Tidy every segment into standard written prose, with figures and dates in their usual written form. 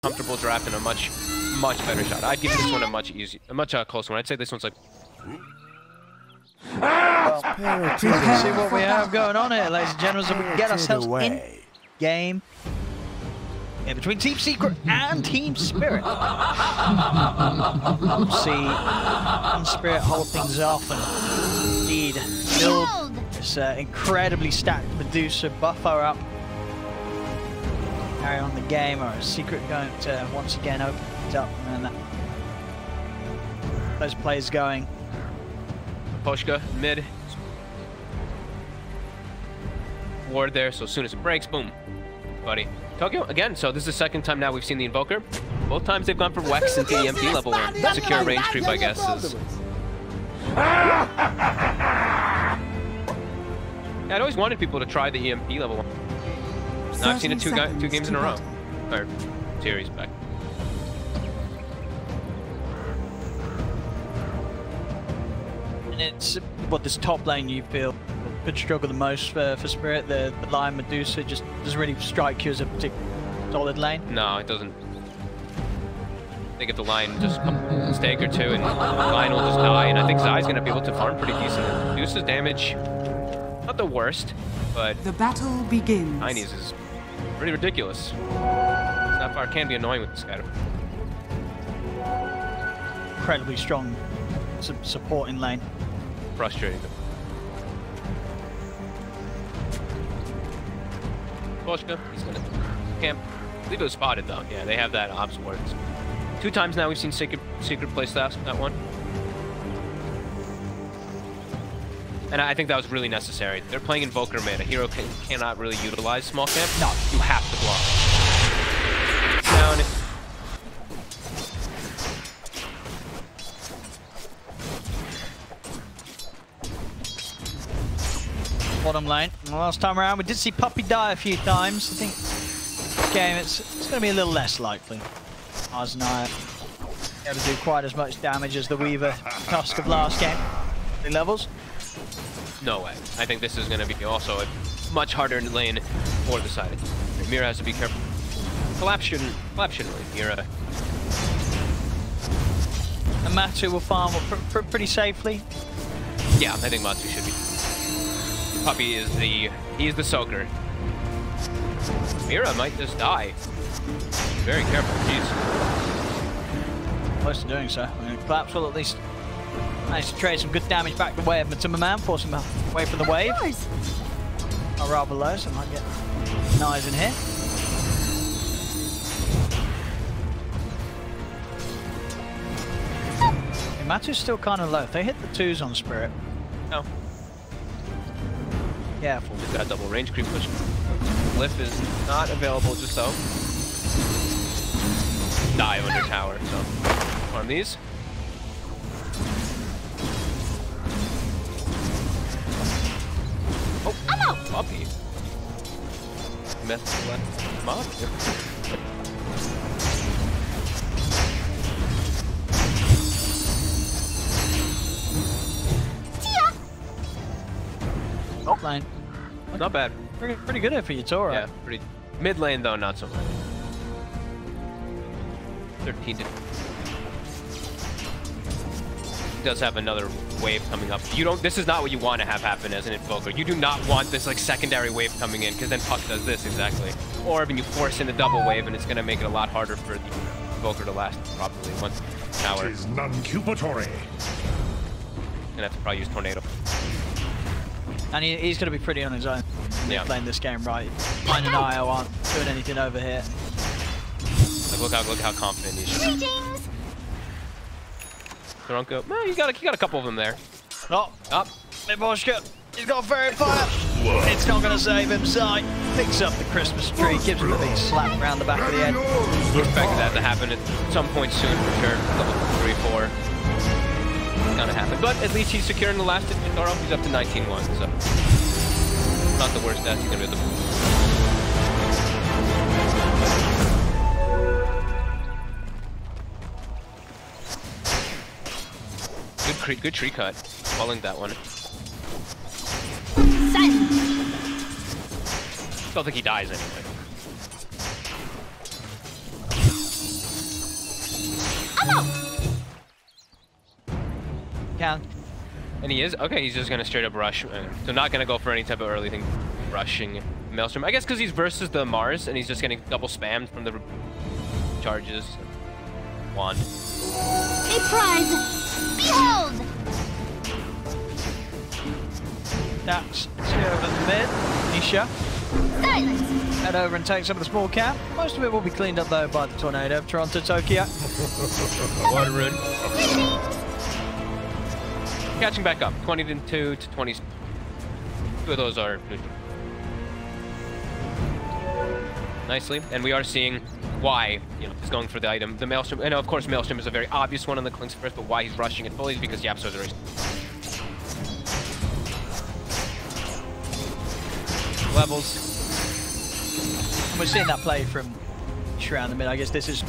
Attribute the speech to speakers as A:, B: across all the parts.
A: comfortable draft and a much better shot. I'd give this one a much closer one. I'd say this one's like.
B: Well, let's see what we have going on here, ladies and gentlemen, so we can get ourselves in game. Yeah, between Team Secret and Team Spirit. We'll see Team Spirit hold things off and indeed build this incredibly stacked Medusa, buffer up, carry on the game, or is Secret going to once again open it up, and those players going.
A: Poshka, mid. Ward there, so as soon as it breaks, boom, buddy. Tokyo, again, so this is the second time now we've seen the Invoker. Both times they've gone for Wex into EMP level and secure range creep, I guess. Yeah, I'd always wanted people to try the EMP level one. Now I've seen it two games in a row. Or series back.
B: And it's what this top lane you feel could struggle the most for Spirit. The Lion Medusa just doesn't really strike you as a particularly solid lane.
A: No, it doesn't. I think if the Lion just a stake or two and the Lion will just die, and I think Zai's gonna be able to farm pretty decent. Medusa's damage, not the worst, but
C: the battle begins.
A: 90s is pretty ridiculous. That far can be annoying with this guy.
B: Incredibly strong supporting lane.
A: Frustrating. Poshka, he's gonna camp. I believe it was spotted though. Yeah, they have that ops ward. 2 times now we've seen Secret play that one. And I think that was really necessary. They're playing Invoker mid. A hero cannot really utilize small camp. No, you have to block. Down.
B: Bottom lane. Last time around, we did see Puppy die a few times. I think this game it's going to be a little less likely. Ars and I are able to do quite as much damage as the Weaver Tusk of last game. The levels?
A: No way. I think this is going to be also a much harder lane for the side. Mira has to be careful. Collapse shouldn't leave Mira.
B: And Matu will farm pretty safely.
A: Yeah, I think Matu should be. Puppy is the soaker. Mira might just die. Very careful, jeez.
B: Close to doing so. I mean, Collapse will at least manage to trade some good damage back the way of Matuma Man, force him away from the wave. Are rather low, so might get knives in here. Okay, Matu's still kind of low. If they hit the 2s on Spirit.
A: No.
B: Careful.
A: Just got double range creep push. Glyph is not available just so. Die under tower, so farm these. Oh, I'm out. Puppy. Messed left mob.
B: Top lane.
A: Not bad.
B: Pretty good here for Yatora.
A: Yeah, pretty. Mid lane though, not so much. 13 to. Does have another wave coming up. You don't. This is not what you want to have happen as an Invoker. You do not want this like secondary wave coming in, because then Puck does this exactly. Or when you force in a double wave, and it's going to make it a lot harder for the Invoker to last probably once tower.
D: Is non-cupatory.
A: Gonna have to probably use Tornado.
B: And he's going to be pretty on his own.
A: Yeah.
B: Playing this game right. Mine and IO aren't doing anything over here.
A: Like, look how confident he is. Toronko. Well, you got a couple of them there.
B: Oh, up. Miboshka. He's got Fairy Fire. It's not going to save him. Zai picks up the Christmas tree, gives him a big slap around the back of the head.
A: Expected that to happen at some point soon for sure. Level 3, 4. Gonna happen, but at least he's securing the last Toro. He's up to 19-1, so not the worst stats he's gonna be able to. Good tree cut. Following that one. Don't think he dies anyway.
B: can.
A: And he is? Okay, he's just going to straight up rush. So not going to go for any type of early thing. Rushing Maelstrom. I guess because he's versus the Mars and he's just getting double spammed from the charges. Wand.
C: A prize! Behold!
B: That's over the mid. Nisha.
C: Silence!
B: Head over and take some of the small camp. Most of it will be cleaned up though by the tornado of Toronto, Tokyo.
A: Water rune. Catching back up. 22 to 20. Two of those are neutral. Nicely. And we are seeing why, he's going for the item. The Maelstrom, and of course Maelstrom is a very obvious one on the Clink's first, but why he's rushing it fully is because Yapso's already. Levels.
B: And we're seeing that play from around the mid. I guess this is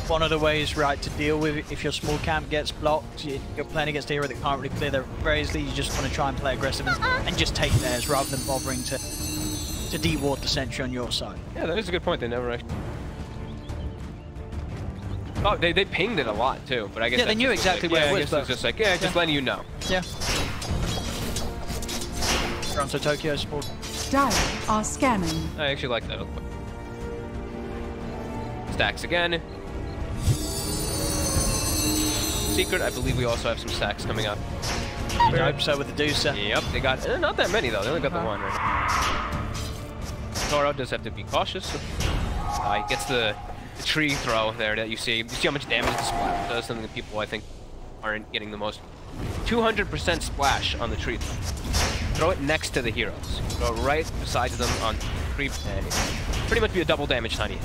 B: one of the ways, right, to deal with it. If your small camp gets blocked, you're playing against a hero that can't really clear their very easily. You just want to try and play aggressive and just take theirs rather than bothering to de-ward the sentry on your side.
A: Yeah, that is a good point. They never actually... Oh, they pinged it a lot too, but I guess
B: they knew exactly where it was.
A: But... it's just like, just letting you know.
B: Yeah. Toronto, Tokyo, small.
D: Dire are scanning.
A: I actually like that. Stacks again. Secret, I believe we also have some stacks coming up.
B: I hope so with the Medusa.
A: Yep, they got not that many though. They only got the one, right? Toro does have to be cautious. He gets the tree throw there that you see. You see how much damage the splash does. Something that people I think aren't getting the most. 200% splash on the tree throw. Throw it next to the heroes. Throw it right beside them on creep and pretty much be a double damage tiny.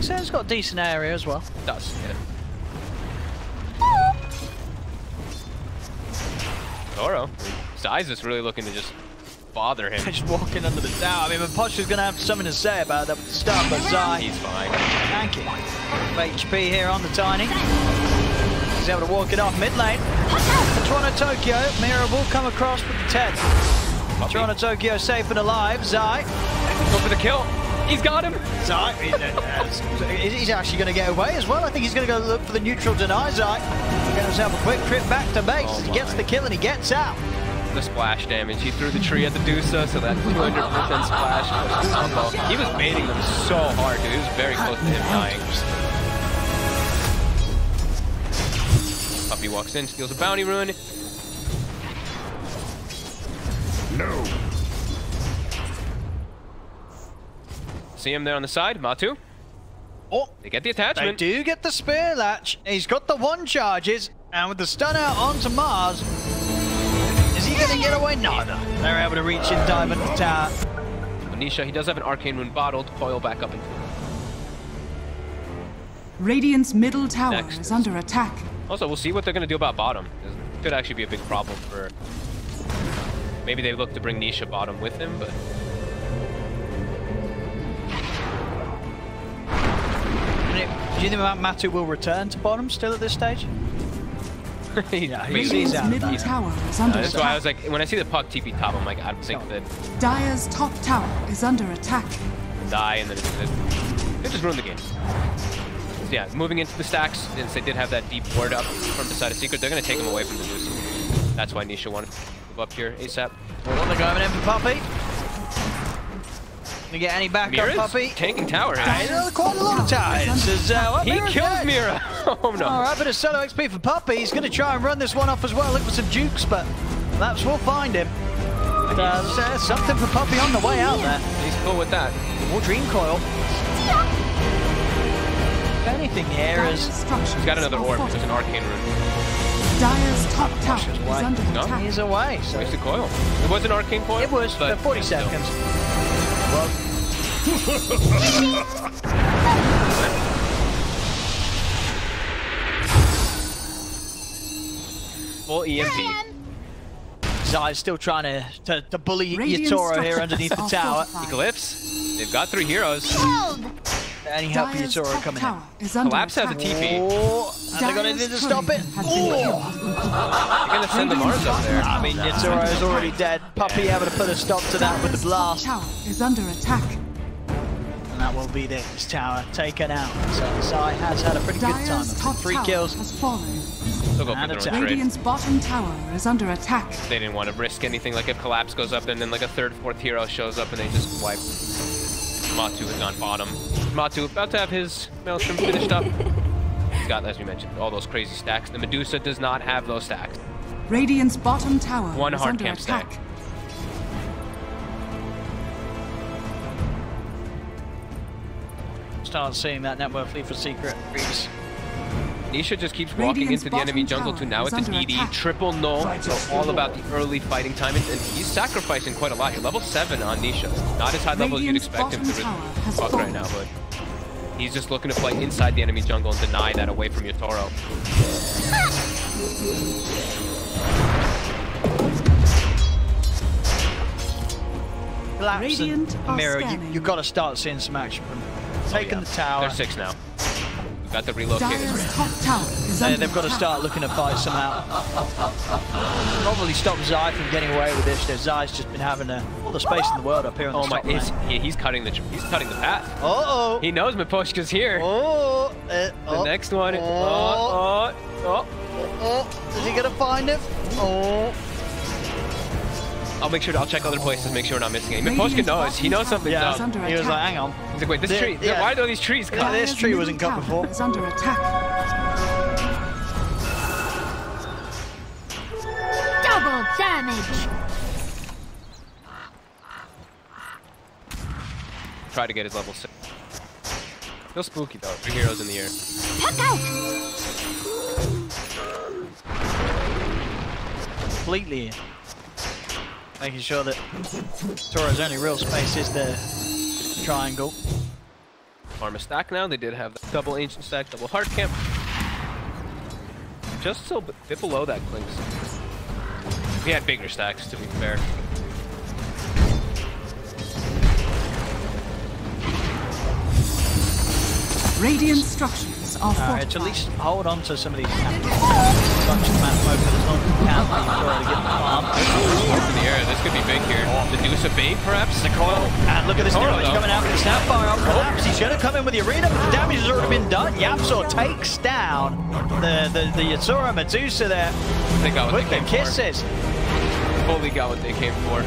B: So it's got a decent area as well.
A: It does, yeah. Toro. Size is really looking to just bother him.
B: Just walking under the tower. I mean, Posher's going to have something to say about that stuff, but Zai.
A: He's fine.
B: Thank you. HP here on the Tiny. He's able to walk it off mid lane. Toronto, Tokyo. Mira will come across with the 10. Toronto, Tokyo safe and alive. Zai.
A: Go for the kill. He's got him.
B: Zai. He's actually going to get away as well. I think he's going to go look for the neutral deny. Zai. He's going to have a quick trip back to base. He gets the kill and he gets out.
A: The splash damage. He threw the tree at the Medusa, so that 200% splash was the combo. He was baiting them so hard, dude. He was very close to him dying. Puppy walks in, steals a bounty rune. No. See him there on the side, Matu.
B: Oh,
A: they get the attachment.
B: They do get the spear latch. He's got the one charges, and with the stun out onto Mars, is he going to get away? No. They're able to reach in, dive into the tower.
A: Nisha, he does have an arcane rune bottled. Coil back up into it.
D: Radiant's middle tower is under attack.
A: Also, we'll see what they're going to do about bottom. It could actually be a big problem for... Maybe they look to bring Nisha bottom with him, but...
B: Do you think Matu will return to bottom still at this stage?
A: Yeah,
D: Radiant's middle tower is under
A: that's
D: attack.
A: why I was like, when I see the puck TP top, I'm like, I don't think that...
D: Dire's top tower is under attack.
A: Die, and then it just ruined the game. So yeah, moving into the stacks, since they did have that deep ward up from the side of Secret, they're going to take him away from the Medusa. That's why Nisha wanted to move up here ASAP.
B: Well, they're going in for Puppy. Gonna get any backup,
A: Mira's
B: Puppy?
A: Tanking tower here.
B: Quite a lot of towers.
A: He kills Mira. Oh no.
B: Alright, bit of solo XP for Puppy. He's gonna try and run this one off as well. Look for some jukes, but perhaps we'll find him. There's something for Puppy on the way out there.
A: He's cool with that.
B: More Dream Coil. If anything here is...
A: He's got another orb. There's an arcane rune.
D: Dire's top tower is under attack.
B: He's away. So
A: wasted coil. It was an arcane coil?
B: It was, for 40 seconds. Well.
A: Full EMP.
B: Zai's still trying to bully Yatoro here underneath the tower.
A: Eclipse. They've got 3 heroes.
B: Any help for Yatoro coming in?
A: Collapse has a TP.
B: Oh, and they're going to need to stop it.
A: You're going to send the Mars up there.
B: I mean, Yatoro is already dead. Puppy able to put a stop to that with the blast.
D: Tower is under attack.
B: Now that will be this tower taken out. So Zai has had a pretty good time.
D: Dire's top
B: 3
D: tower
B: kills.
D: has fallen.
A: They'll go for
B: And
A: the
B: it's
A: trade.
D: Radiant's bottom tower is under attack.
A: They didn't want to risk anything. Like if Collapse goes up and then like a 3rd, 4th hero shows up and they just wipe. Matu has gone bottom. Matu about to have his Maelstrom finished up. He's got, as we mentioned, all those crazy stacks. The Medusa does not have those stacks.
D: Radiant's bottom tower
A: One
D: is
A: hard
D: under
A: camp
D: attack.
A: stack.
B: Start seeing that network fleet for secret creeps.
A: Nisha just keeps walking
D: Radiant's
A: into the enemy
D: bottom
A: jungle
D: tower
A: too. Now
D: is
A: it's an
D: under
A: ED,
D: attack.
A: triple null. So all about the early fighting time. And he's sacrificing quite a lot here. Level 7 on Nisha. Not as high level as you'd
D: Radiant's
A: expect him to
D: bottom tower has
A: fuck right
D: fallen.
A: now, but he's just looking to play inside the enemy jungle and deny that away from Yatoro.
B: Collapse
D: Radiant
B: and
D: are
B: Mirror,
D: scanning.
B: you've got to start seeing some action from them. Taking the tower.
A: They're 6 now. We've got the relocators.
D: Dire's top tower is under
B: They've got to
D: attack.
B: start looking to fight somehow. Probably stop Zai from getting away with this. Zai's just been having all the space in the world up here on the
A: Oh my!
B: top lane.
A: He's cutting the path.
B: Uh-oh.
A: He knows Miposhka's here.
B: Oh.
A: The next one.
B: Is he gonna find him? Oh.
A: I'll check other places, make sure we're not missing any. Miposhka knows. He knows something's
B: Yeah,
A: up.
D: under
B: he was
D: attack.
B: like, hang on.
A: He's like, wait, this tree.
B: Yeah.
A: Why are these trees cut?
B: Yeah, this
D: Dire's
B: tree
D: middle
B: wasn't cut
D: tower
B: before.
D: is under attack.
C: Double damage.
A: Try to get his level 6. Feel spooky though. 3 heroes in the air.
C: Puck out.
B: Completely making sure that Toro's only real space is the triangle.
A: Farm a stack now. They did have the double ancient stack, double hard camp. Just so a bit below that clinks. He had bigger stacks, to be fair.
D: Radiant structures are
B: Alright,
D: fortified.
B: at least hold on to some of these bunch of map focus as long as you can for Toro to get the farm.
A: In the air, this could be big here. Medusa bait, perhaps?
B: The coil. And look at this
A: Toro,
B: damage
A: though.
B: coming out with the snapfire up. Collapse. He's going to come in with the arena, but the damage has already been done. Yapsor takes down the Yatoro Medusa there
A: They got what
B: with
A: they
B: the
A: came
B: kisses.
A: for. Fully got what they came for.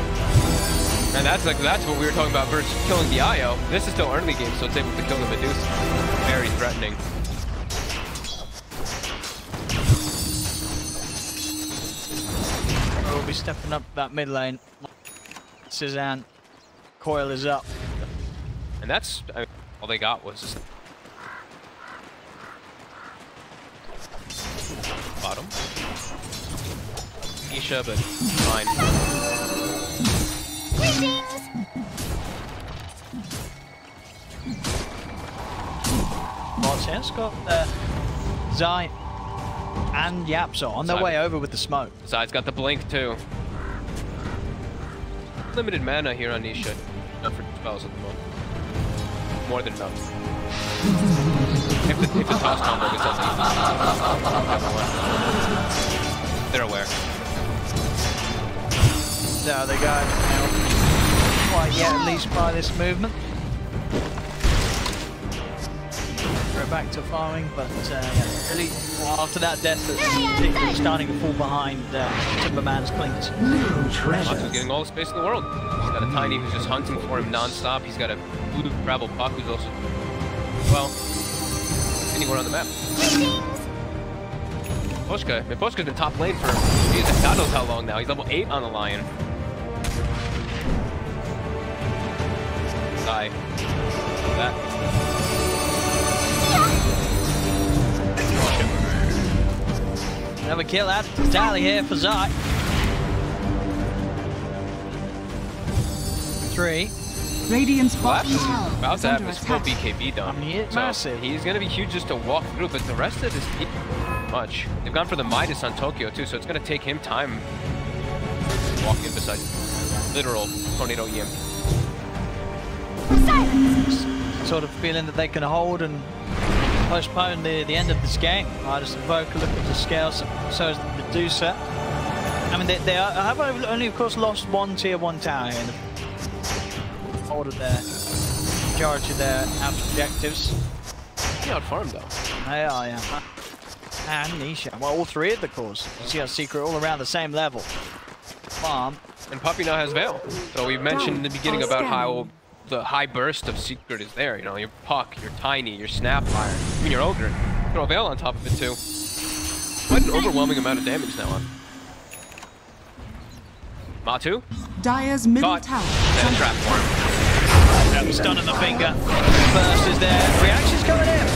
A: And that's what we were talking about versus killing the IO. This is still early game, so it's able to kill the Medusa. Very threatening.
B: We'll be stepping up that mid lane. Cezanne, coil is up.
A: And that's all they got was just bottom. Nisha, but fine.
B: What's here? Scott, Zai and Yapsor on their
A: Zai.
B: way over with the smoke.
A: Besides, got the blink too. Limited mana here on Nisha. Enough for spells at the moment. More than enough. If the toss combo gets up, they're aware.
B: There they go. Quite yet, at least by this movement. We're back to farming, but really after that death, it's starting to fall behind Timberman's clinks.
A: Matu's getting all the space in the world. He's got a Tiny who's just hunting for him non-stop. He's got a Voodoo Travel Puck who's also, well, anywhere on the map. Miposhka's been top lane for God knows how long now. He's level 8 on the Lion. Die. That.
B: Another kill out to tally here for Zai. 3.
D: Radiant's
A: Collapse
D: bottom
A: is
D: tower
A: about
D: is
A: to have
D: under
A: his full
D: attack.
A: BKB done.
B: I mean, it's
A: So
B: massive.
A: He's going to be huge just to walk through, but the rest of his team, much. They've gone for the Midas on Tokyo too, so it's going to take him time to walk in beside literal Tornado EMP.
B: Sort of feeling that they can hold and postpone the end of this game. Midas Invoker looking to scale, so is the Medusa. I mean, they have only, of course, lost one tier 1 tower here. Ordered their majority of their out objectives.
A: He out-farmed though.
B: They are, yeah. And Nisha. Well, all three of the cores. You see our secret all around the same level. Farm.
A: And Puppy now has Veil. So we mentioned in the beginning about how the high burst of secret is there. You know, your Puck, your Tiny, your Snapfire, even your Ogre. Throw Veil on top of it too. Quite an overwhelming amount of damage now on. Matu?
D: Dire's middle
A: Caught.
D: tower.
A: And a trap for him.
B: Stun in the finger. Burst is there. Reaction's coming in.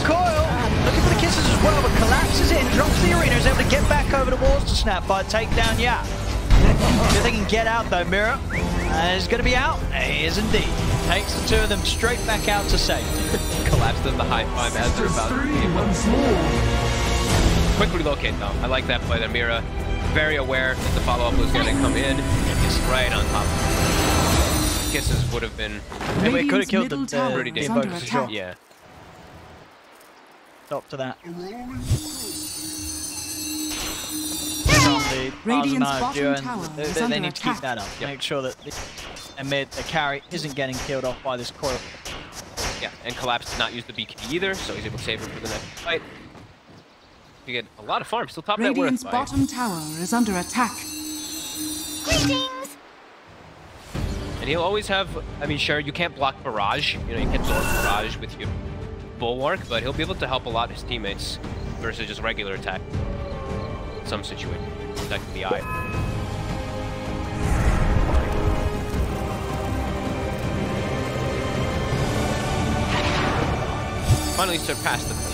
B: Coil. Looking for the kisses as well, but collapses in. Drops the arena. Is able to get back over the walls to Snapfire. Take down Yap. If they can get out though, Mira. He's going to be out. He is indeed. Takes the two of them straight back out to safety.
A: Collapsed in the high five as they're about to leave. Quick relocate though. I like that play there. Mira very aware that the follow-up was going to come in. And he's right on top of it. Kisses would have been...
B: Anyway, could have killed
D: middle
B: the
D: tower
A: pretty
D: is
A: dangerous.
D: under
B: for sure.
D: attack.
A: Yeah.
B: Stop to that.
D: Radiant's bottom tower is
B: They
D: under
B: need to keep
D: attack.
B: that up.
A: Yep.
B: Make sure that the carry isn't getting killed off by this coil.
A: Yeah, and Collapse did not use the BKB either, so he's able to save it for the next fight. You get a lot of farm, still top net worth.
D: Radiant's bottom tower is under attack.
C: Greetings!
A: And he'll always have, I mean, sure, you can't block Barrage. You know, you can't block Barrage with your Bulwark, but he'll be able to help a lot his teammates versus just regular attack. In some situations, protecting the eye. Finally surpassed the fleet.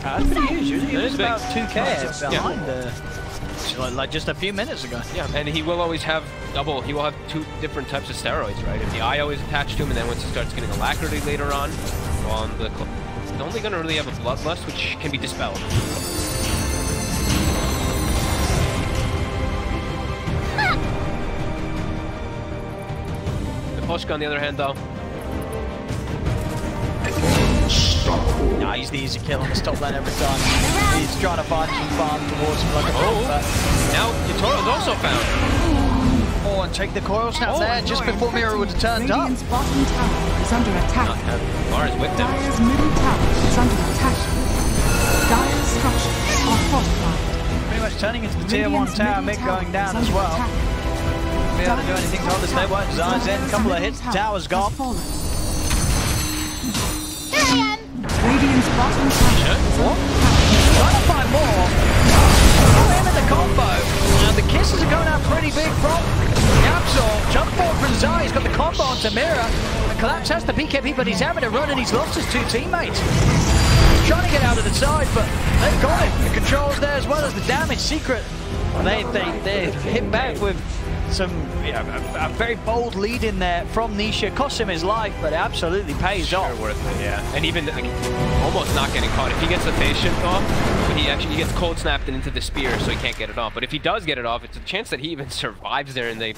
B: That's pretty huge. Usually
A: That
B: it's
A: is big.
B: about 2k behind
A: Yeah.
B: like just a few minutes ago.
A: Yeah, and he will always have double. He will have two different types of steroids, right? If the eye always attached to him, and then once he starts getting alacrity later on he's only going to really have a bloodlust, which can be dispelled. The Poshka, on the other hand, though,
B: Nah, he's the easy kill on the top lane every time. He's trying to find some farm towards him like a bomb, but
A: now Yatoro's also found.
B: oh, and take the coil snap there just before Mira would have turned up.
D: Radiant's bottom tower is under attack.
A: Mars with them.
D: Dire's middle tower is under attack. Dire's structures are fortified.
B: Pretty much turning into the tier 1
D: Radiant's
B: tower,
D: middle
B: mid going
D: tower
B: down
D: is
B: as
D: under
B: well.
D: attack.
B: Be able to do anything to hold this level. Zion's in, a couple of hits, the tower's gone.
D: Fallen.
C: Here I am!
D: Radiant's bottom tower is
B: What?
D: under attack.
B: Trying to find more. Oh, him in the combo. And the kisses are going out pretty big from Absol. Jump forward from Zai. He's got the combo onto Mira. And Collapse has the BKB, but he's having a run and he's lost his two teammates. He's trying to get out of the side, but they've got him. The control's there as well as the damage. Secret. They hit back with some a very bold lead in there from Nisha. Cost him his life, but it absolutely pays off.
A: Sure worth it, yeah. And even like, almost not getting caught. If he gets the patient off, but he gets cold snapped into the spear, so he can't get it off. But if he does get it off, it's a chance that he even survives there, and they...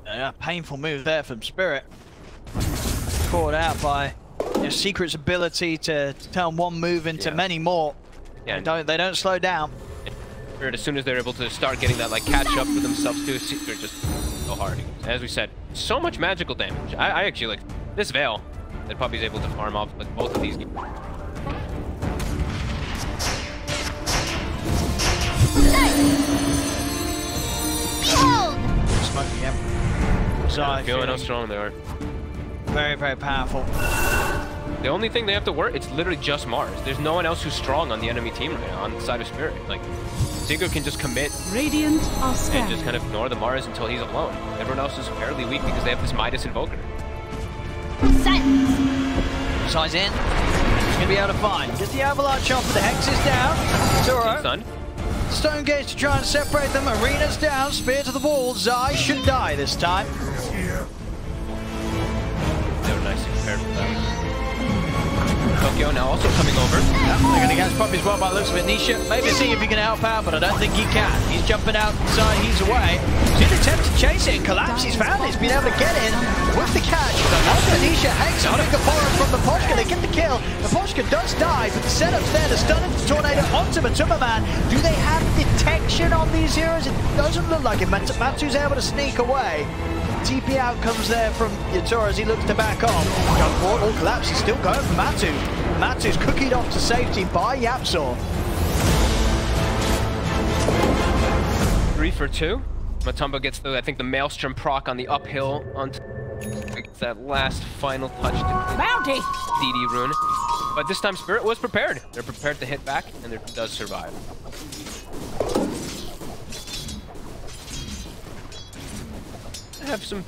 B: Yeah, painful move there from Spirit. Caught out by Secret's ability to turn one move into many more.
A: Yeah,
B: They don't slow down.
A: As soon as they're able to start getting that like catch up for themselves too, Secret just go hard. As we said, so much magical damage. I actually like this Veil that Puppy's able to farm off like both of these.
C: Behold!
B: Smoking him. Zai
A: Feeling how strong they are.
B: very, very powerful.
A: The only thing they have to work, it's literally just Mars. There's no one else who's strong on the enemy team right now, on the side of Spirit. Like, Secret can just commit
D: Radiant are
A: and
D: scanning.
A: just kind of ignore the Mars until he's alone. Everyone else is fairly weak because they have this Midas Invoker.
C: Silence!
B: Zai's in. He's going to be able to find. Gets the avalanche off, the Hex is down. Zoro.
A: Stun.
B: Stone Gate to try and separate them. Arena's down. Spear to the wall. Zai should die this time.
A: They were nicely prepared for that. Tokyo now also coming over.
B: Yep, they're going to catch Puppy as well by the looks of it. Nisha, maybe see if he can help out, but I don't think he can. He's jumping out inside, he's away. He's in an attempt to chase it, and Collapse, he's found it. He's been able to get in with the catch, but another Nisha hangs on the forest from the Poshka. They get the kill. The Poshka does die, but the setup's there. The stun and the tornado onto Matuma Man. Do they have detection on these heroes? It doesn't look like it. Matsu's able to sneak away. TP out comes there from Yatura as he looks to back off. Jump forward, all collapse. He's still going for Matsu. Matsu's cookied off to safety by Yapzor.
A: 3 for 2. Matumba gets the, I think, the Maelstrom proc on the uphill onto that last final touch to
C: Bounty!
A: DD rune. But this time Spirit was prepared. They're prepared to hit back, and it does survive. Have some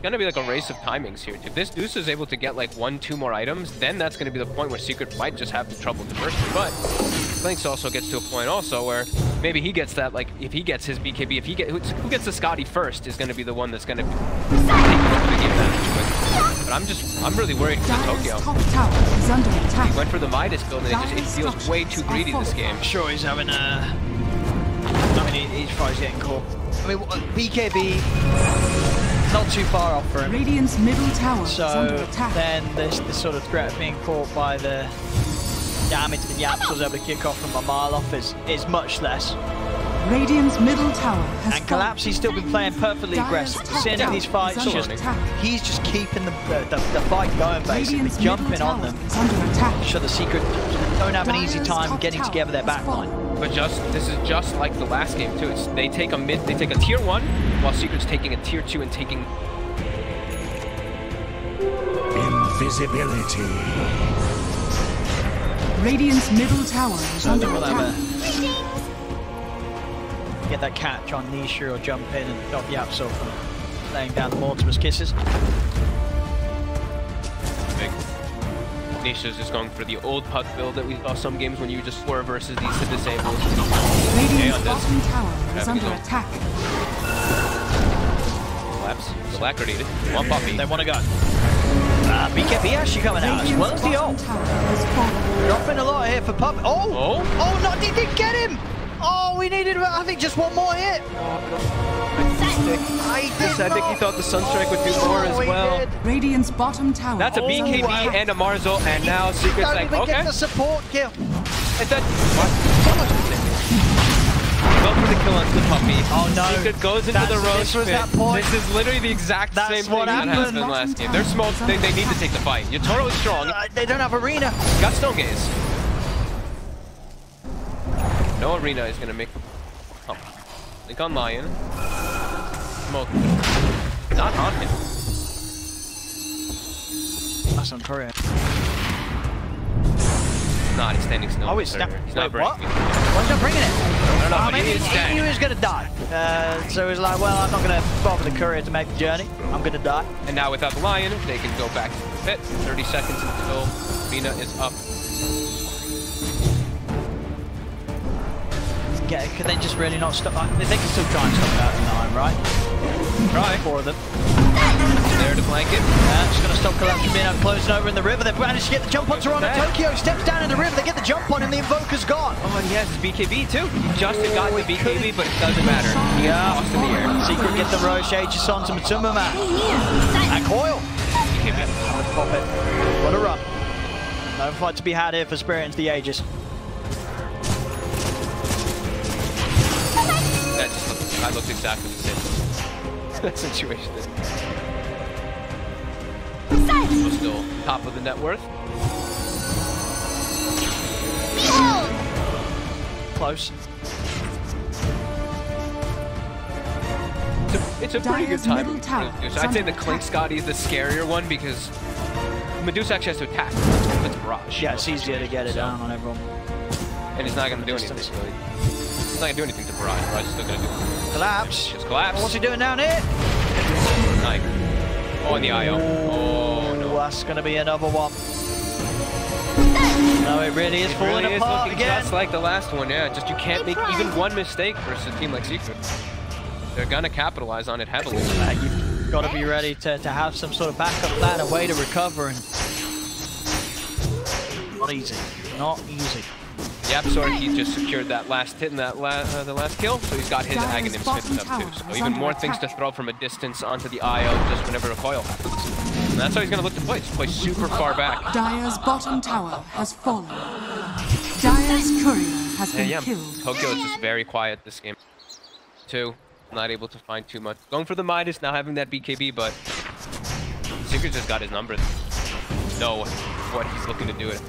A: gonna be like a race of timings here too. If this Deuce is able to get like 1-2 more items, then that's gonna be the point where Secret might just have the trouble to burst it. But Lynx also gets to a point also where maybe he gets that, like if he gets his BKB, if he get who gets the Scotty first is gonna be the one that's gonna take over the game management. But I'm really worried for Tokyo.
D: Top tower is under attack.
A: He went for the Midas build and it feels way too greedy this game.
B: Sure, he's having a. I mean, each fight's getting caught. I mean, BKB. Not too far off for him.
D: Radiant's middle tower is under
B: So
D: attack.
B: then this sort of threat of being caught by the damage that Yaps was able to kick off from a mile off is much less.
D: Radiant's middle tower has
B: And Collapse, he's still been playing perfectly aggressive. Seeing in these fights, he's just keeping the fight going basically, jumping on them. So the Secret don't have an easy time getting together their backline.
A: But this is just like the last game too. They take a tier 1, while Secret's taking a tier 2 and taking
E: invisibility.
D: Radiant's middle tower is under attack.
B: Get that catch on Nisha or jump in and stop Yapzor from laying down the Mortimer's kisses.
A: big. Nisha's just going for the old puck build that we saw some games when you just swerve versus these to disable.
D: Radiant's bottom tower is under attack.
A: Collapse. The Alacrity. One puppy.
B: They want to go. BKB actually coming out as well as the ult. Dropping a lot here for Puppy. Oh, no, he didn't get him. Oh, we needed, I think, just one more hit.
A: I think he thought the Sunstrike would do more as well.
D: Radiant's bottom tower.
A: That's a BKB and a Marzel, and now Secret's like, okay.
B: Get the support kill.
A: And then, what? Go for the kill onto the puppy.
B: Oh no.
A: Secret goes into the roast pit. This is literally the exact same thing that happened last game. They're small, they need to take the fight. Yatoro is strong.
B: They don't have arena.
A: Got Stone Gaze. No arena is gonna make. Oh. Link on Lion. Smoke. Not on him.
B: That's on Korea.
A: Not extending snow.
B: Oh, he's not.
A: He's not
B: Wait, what?
A: breaking.
B: Why is he not bringing it?
A: I don't know, but
B: Maybe
A: he is
B: he
A: dead.
B: knew he was going to die. So he was like, well, I'm not going to bother the courier to make the journey. I'm going to die.
A: And now without the Lion, they can go back to the pit. 30 seconds until arena is up.
B: Can they just really not stop? They can still try and stop it out in time, right?
A: Try.
B: 4 of them.
A: There to blanket.
B: Just going to stop Collapse from being out closing over in the river. They've managed to get the jump on Toronto. Tokyo steps down in the river. They get the jump on him. The Invoker's gone.
A: Oh, and he has his BKB too. He just had gotten the BKB, but it doesn't matter. He lost in the air.
B: Secret get the Roche Aegis onto Matuma Man. And Coil.
A: BKB.
B: Pop it. What a run. No fight to be had here for Spirit into the Aegis.
A: That looked exactly the same. That situation is. We're still top of the net worth.
B: Close.
A: It's a pretty good time. I'd say the Clink Scotty is the scarier one because Medusa actually has to attack. It's Barrage.
B: Yeah, it's easier to get it down on everyone.
A: And it's not going to do anything, really. It's not going to do anything to Barrage. Barrage is still going to do it.
B: Collapse.
A: Just collapse.
B: What's he doing down here?
A: Knife. Oh, in the IO. Oh, no.
B: That's going to be another one. No, it really is falling
A: It really
B: apart
A: is looking
B: again.
A: just like the last one, yeah. Just you can't make even one mistake versus a team like Secret. They're going to capitalize on it heavily.
B: You've got to be ready to have some sort of backup plan, a way to recover. And not easy. Not easy.
A: Yapzor, he just secured that last hit and that the last kill, so he's got his Aghanim smitten up too. So even more things to throw from a distance onto the IO just whenever a coil happens. And that's how he's gonna look to play. Just play super far back.
D: Dire's bottom tower has fallen. Dire's courier has been killed.
A: Tokyo is just very quiet this game. 2, not able to find too much. Going for the Midas, now having that BKB, but Secret just got his number. Know what he's looking to do it.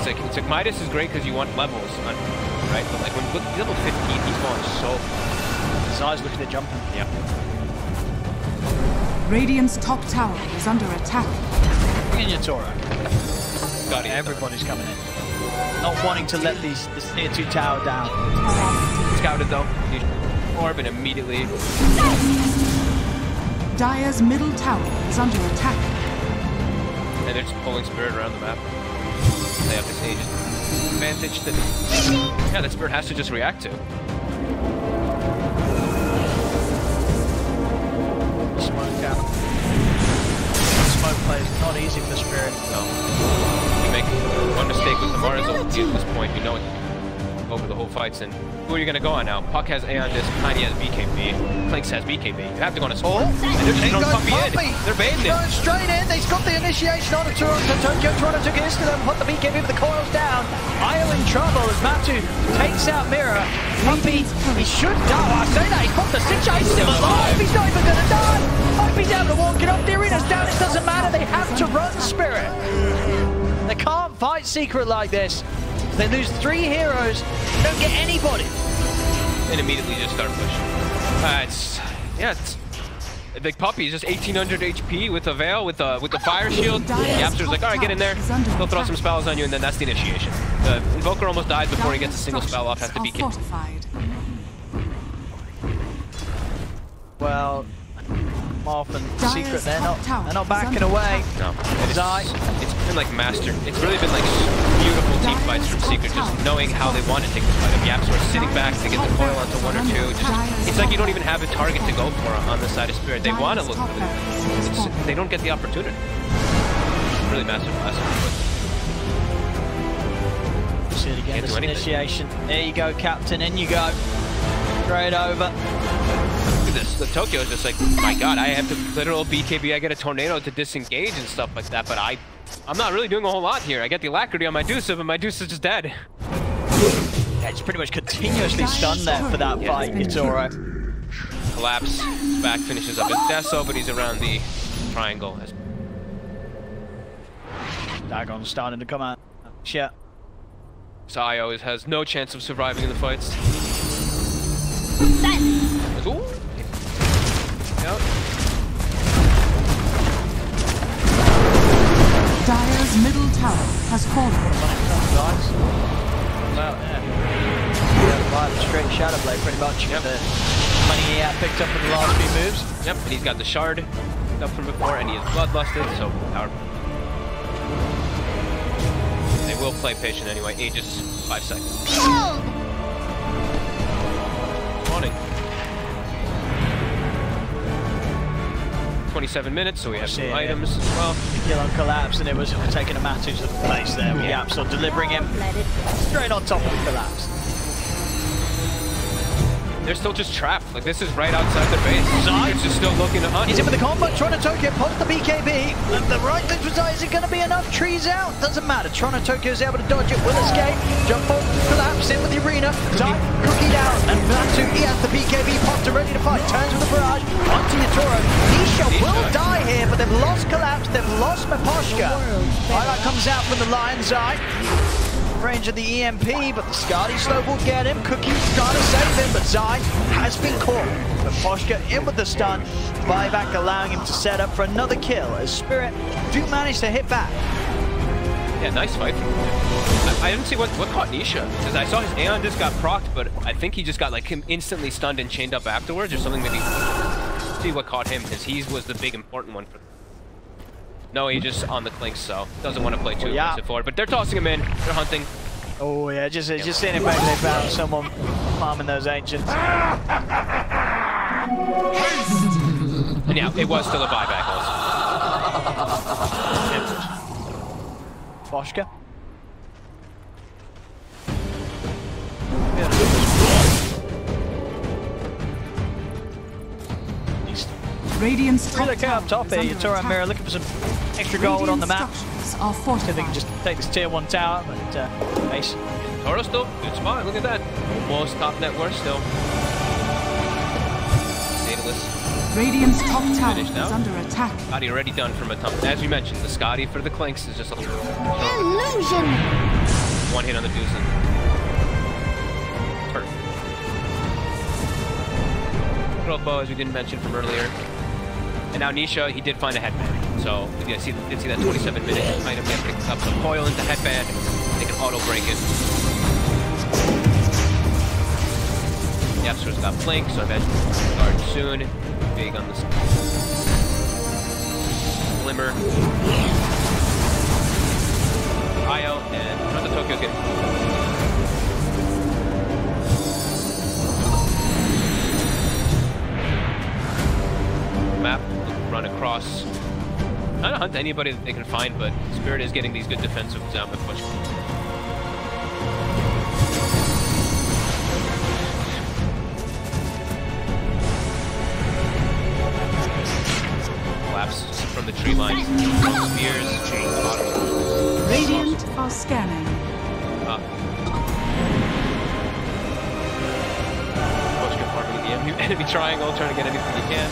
A: It's like Midas is great because you want levels, right? But like when you look, he's level 15, he's going so.
B: His eyes looking at jumping.
A: Yeah.
D: Radiant's top tower is under attack.
B: Look at your Tora.
A: Everybody's
B: coming in. Not wanting to let this tier 2 tower down.
A: Scouted though. Orb and immediately.
D: Dire's middle tower is under attack.
A: And they're just pulling Spirit around the map. They have this Aegis advantage that that Spirit has to just react to.
B: Smoke out. Smoke plays not easy for Spirit.
A: No. You make one mistake with the Mars ulti at this point, you know it over the whole fights. And who are you gonna go on now? Puck has Aeon Disc, Tiny has BKB, Clinks has BKB. You have to go on a support. And they're just throwing Puppy in. They're baiting it.
B: Going straight in. He's got the initiation on a Toronto. Tokyo. Toronto took it into them. Put the BKB with the coils down. Io in trouble as Matu takes out Mirror. Puppy, he should die. I say that. He's got the situation. He's still alive. He's not even gonna die. Puppy's able to walk it off. The arena's down. It doesn't matter. They have to run Spirit. They can't fight Secret like this. They lose 3 heroes. Don't get anybody.
A: And immediately just start pushing. It's Big Puppy is just 1800 HP with a Veil, with the Fire Shield. The Yapster's like, alright, get in there. He'll throw some spells on you, and then that's the initiation. The Invoker almost dies before he gets a single spell off, has to be killed.
B: Well, Morph and Secret, they're not backing away.
A: No, it's been like master. It's really been like beautiful team fights from Secret, just knowing how they want to take the fight. Yaps are sitting back to get the coil onto 1 or 2. It's like you don't even have a target to go for on the side of Spirit. They want to look for it. They don't get the opportunity. Really master class.
B: See it again, this initiation. There you go, Captain, in you go. Straight over.
A: This. The Tokyo is just like, my god, I have the literal BKB, I get a tornado to disengage and stuff like that, but I'm not really doing a whole lot here. I get the alacrity on Medusa, but Medusa's just dead.
B: Yeah, it's pretty much continuously stunned there for that fight. It's alright.
A: Collapse, back finishes up his Deso, but he's around the triangle.
B: Dagon's starting to come out. Shit.
A: Sayo has no chance of surviving in the fights. Ooh. Yep.
D: Dire's middle tower has fallen.
B: Well, yeah. Straight Shadow Blade, pretty much.
A: Yep.
B: The money he had picked up in the last few moves.
A: Yep, and he's got the shard up from before, and he is bloodlusted, so power. They will play patient anyway. Aegis 5 seconds. Morning. 27 minutes, so we have some items as well.
B: The kill on Collapse, and it was taking a Matu to the place there with Yap, so delivering him straight on top of the Collapse.
A: They're still just trapped. Like, this is right outside their base. Secret's just still looking to hunt.
B: He's in with the combo. Toronto Tokyo pops the BKB. And the right click was, is it going to be enough? Trees out. Doesn't matter. Toronto Tokyo is able to dodge it. Will escape. Jump forward, Collapse in with the arena. Cookie down. And Matu, he has the BKB popped and ready to fight. Turns with the barrage. Onto Yatoro. Nisha will die here, but they've lost Collapse. They've lost Maposhka. Highlight comes out from the Lion's Eye. Range of the EMP, but the Skadi slow will get him. Cookie's trying to save him, but Zai has been caught. Maposhka in with the stun. Buyback allowing him to set up for another kill as Spirit do manage to hit back.
A: Yeah, nice fight. I didn't see what caught Nisha, because I saw his Aeon Disc got procced, but I think he just got like him instantly stunned and chained up afterwards or something. Maybe see what caught him, because he was the big important one for them. No, he's just on the clinks, so doesn't want to play too aggressive forward. But they're tossing him in. They're hunting.
B: Oh yeah, just seeing it back. They found someone farming those ancients.
A: And yeah, it was still a buyback also.
B: Foshka.
D: Radiant's top
B: Look up top
D: tower
B: here,
D: is
B: your
D: under
B: turret
D: attack.
B: mirror, looking for some extra gold on the map.
D: Structures are
B: See if they can
D: fortified.
B: just take this tier 1 tower, but base.
A: Toro still, good spot, look at that. Almost top net worth still. Daedalus.
D: Radiant's top tower
A: Finished
D: is
A: now.
D: under attack.
A: Scotty already done from a top. As we mentioned, the Scotty for the Clinks is just a
C: Illusion!
A: one hit on the Doosan. Perfect. Bow, as we didn't mention from earlier. And now Nisha, he did find a headband. So we did see that 27-minute item get picked up. So coil into headband, they can auto break it. Yepster's got Blink, so I imagine we'll guard soon. Big on the Glimmer. Io and the Tokyo's getting. Map, run across. Not to hunt anybody that they can find, but Spirit is getting these good defensive Zamba push. Collapse from the tree lines. Spears, chains, bottom.
D: Radiant are scanning.
A: Push get farming in the enemy triangle, trying to get anything you can.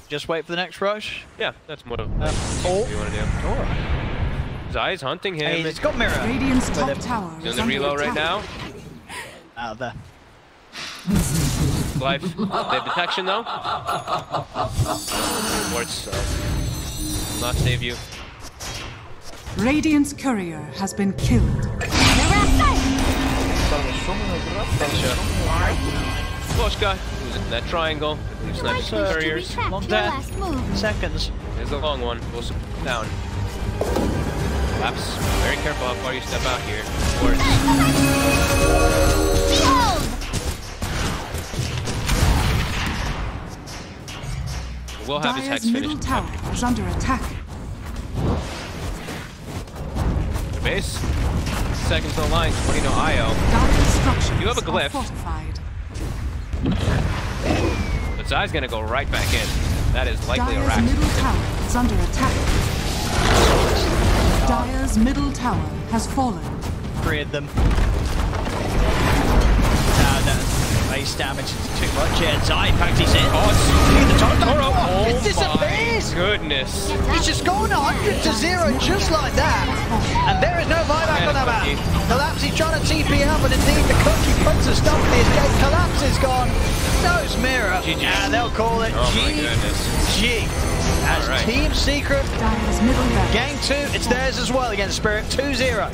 B: Just wait for the next rush.
A: Yeah, that's what you
B: Oh,
A: want to do. Zai's hunting him.
B: hey, it's got mirror.
D: Radiant's top
B: him.
D: tower
A: Doing
D: is
A: the
D: under
A: reload right
D: attack.
A: now.
B: Out there.
A: Life. They have detection though. Wards will not save you.
D: Radiant's courier has been killed.
A: Foshka, who's in that triangle. We've sniped some couriers.
B: Long death. Seconds.
A: There's a long one. We'll down. Laps. Very careful how far you step out here. Wards.
C: Behold!
A: We'll have his hex
D: Dire's middle
A: finished.
D: tower is under attack.
A: The base. Seconds on the line. 20 no IO.
D: Dire's structures
A: You have a glyph.
D: are fortified.
A: But Zai's gonna go right back in. That is likely a
D: Dire's
A: rack.
D: middle tower is under attack. Dire's middle tower has fallen.
B: Freed them. Base damage is too much. Yeah, Zai packs in.
A: Oh, it's Toro. Oh,
B: It disappears!
A: my goodness.
B: He's just gone 100 to 0 just like that. And there is no buyback on that map. Collapse, he's trying to TP out, but indeed the country puts a stop to the escape. Collapse is gone. So's Mirror.
A: GG.
B: And they'll call it
A: Oh my goodness.
B: GG. As
A: All right.
B: Team Secret,
D: Dire's middle barracks.
B: Game 2, it's theirs as well against Spirit, 2-0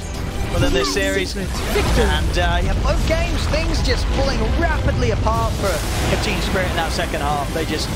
B: within this series. And yeah, both games, things just falling rapidly apart for Team Spirit in that second half. They just